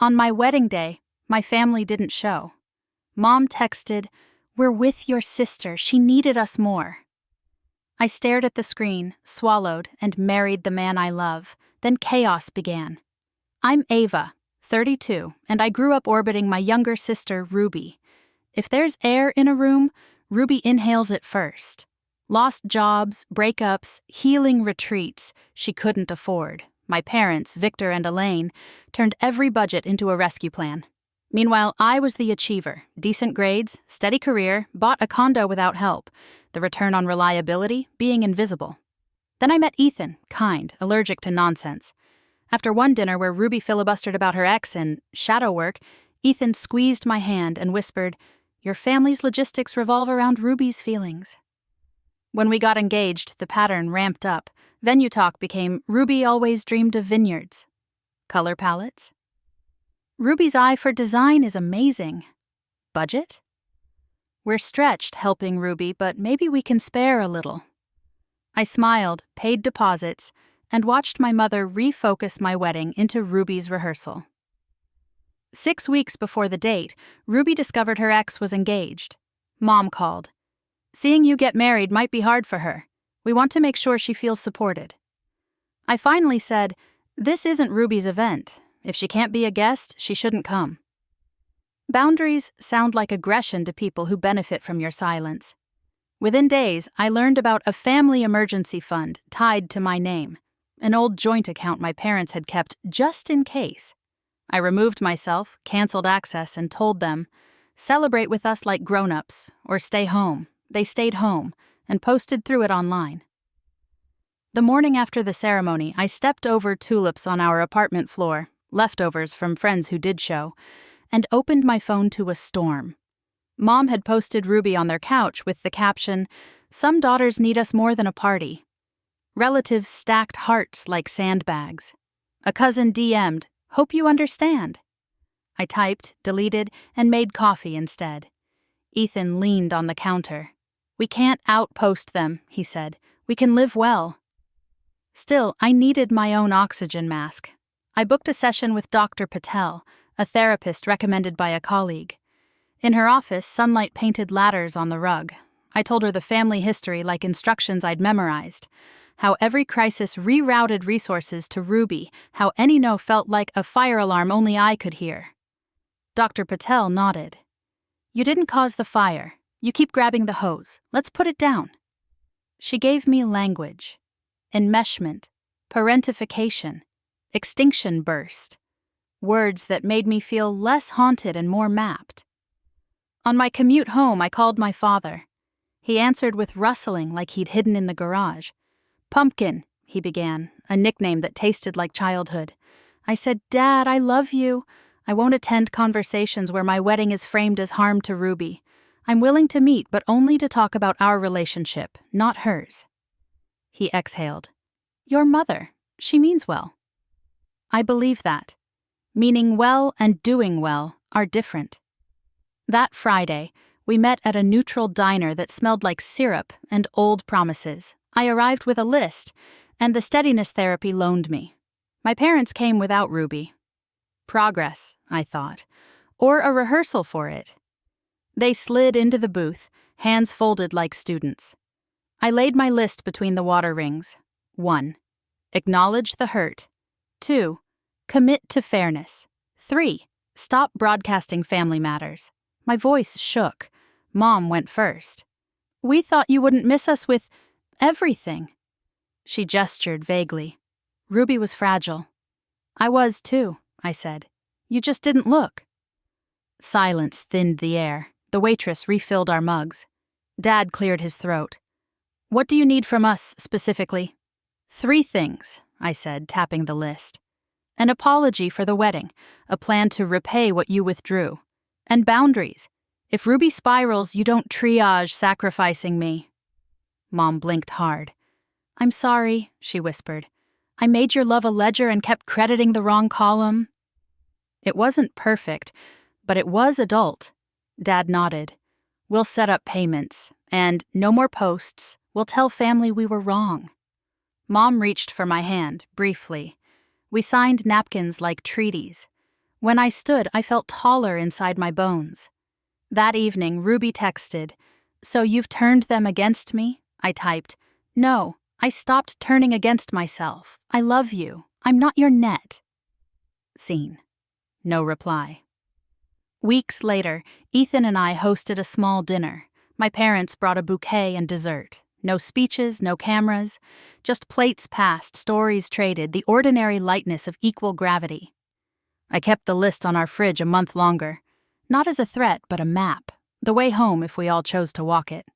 On my wedding day, my family didn't show. Mom texted, "We're with your sister, she needed us more." I stared at the screen, swallowed, and married the man I love. Then chaos began. I'm Ava, 32, and I grew up orbiting my younger sister, Ruby. If there's air in a room, Ruby inhales it first. Lost jobs, breakups, healing retreats she couldn't afford. My parents, Victor and Elaine, turned every budget into a rescue plan. Meanwhile, I was the achiever. Decent grades, steady career, bought a condo without help. The return on reliability being invisible. Then I met Ethan, kind, allergic to nonsense. After one dinner where Ruby filibustered about her ex and shadow work, Ethan squeezed my hand and whispered, "Your family's logistics revolve around Ruby's feelings." When we got engaged, the pattern ramped up. Venue talk became, "Ruby always dreamed of vineyards." Color palettes? "Ruby's eye for design is amazing." Budget? "We're stretched helping Ruby, but maybe we can spare a little." I smiled, paid deposits, and watched my mother refocus my wedding into Ruby's rehearsal. 6 weeks before the date, Ruby discovered her ex was engaged. Mom called. "Seeing you get married might be hard for her. We want to make sure she feels supported." I finally said, "This isn't Ruby's event. If she can't be a guest, she shouldn't come." Boundaries sound like aggression to people who benefit from your silence. Within days, I learned about a family emergency fund tied to my name, an old joint account my parents had kept just in case. I removed myself, canceled access, and told them, "Celebrate with us like grown-ups, or stay home." They stayed home, and posted through it online. The morning after the ceremony, I stepped over tulips on our apartment floor, leftovers from friends who did show, and opened my phone to a storm. Mom had posted Ruby on their couch with the caption, "Some daughters need us more than a party." Relatives stacked hearts like sandbags. A cousin DM'd, "Hope you understand." I typed, deleted, and made coffee instead. Ethan leaned on the counter. "We can't outpost them," he said. "We can live well." Still, I needed my own oxygen mask. I booked a session with Dr. Patel, a therapist recommended by a colleague. In her office, sunlight painted ladders on the rug. I told her the family history like instructions I'd memorized. How every crisis rerouted resources to Ruby, how any no felt like a fire alarm only I could hear. Dr. Patel nodded. "You didn't cause the fire. You keep grabbing the hose. Let's put it down." She gave me language. Enmeshment, parentification, extinction burst. Words that made me feel less haunted and more mapped. On my commute home, I called my father. He answered with rustling like he'd hidden in the garage. "Pumpkin," he began, a nickname that tasted like childhood. I said, "Dad, I love you. I won't attend conversations where my wedding is framed as harm to Ruby. I'm willing to meet, but only to talk about our relationship, not hers." He exhaled. "Your mother. She means well." I believe that. Meaning well and doing well are different. That Friday, we met at a neutral diner that smelled like syrup and old promises. I arrived with a list, and the steadiness therapy loaned me. My parents came without Ruby. Progress, I thought, or a rehearsal for it. They slid into the booth, hands folded like students. I laid my list between the water rings. 1. Acknowledge the hurt. 2. Commit to fairness. 3. Stop broadcasting family matters. My voice shook. Mom went first. "We thought you wouldn't miss us with everything." She gestured vaguely. Ruby was fragile. "I was too," I said. "You just didn't look." Silence thinned the air. The waitress refilled our mugs. Dad cleared his throat. "What do you need from us, specifically?" 3 things, I said, tapping the list. An apology for the wedding, a plan to repay what you withdrew. And boundaries. If Ruby spirals, you don't triage sacrificing me. Mom blinked hard. "I'm sorry," she whispered. "I made your love a ledger and kept crediting the wrong column." It wasn't perfect, but it was adult. Dad nodded. "We'll set up payments, and no more posts. We'll tell family we were wrong." Mom reached for my hand, briefly. We signed napkins like treaties. When I stood, I felt taller inside my bones. That evening, Ruby texted, "So you've turned them against me?" I typed, "No, I stopped turning against myself. I love you. I'm not your net." Scene. No reply. Weeks later, Ethan and I hosted a small dinner. My parents brought a bouquet and dessert. No speeches, no cameras, just plates passed, stories traded, the ordinary lightness of equal gravity. I kept the list on our fridge a month longer. Not as a threat, but a map. The way home if we all chose to walk it.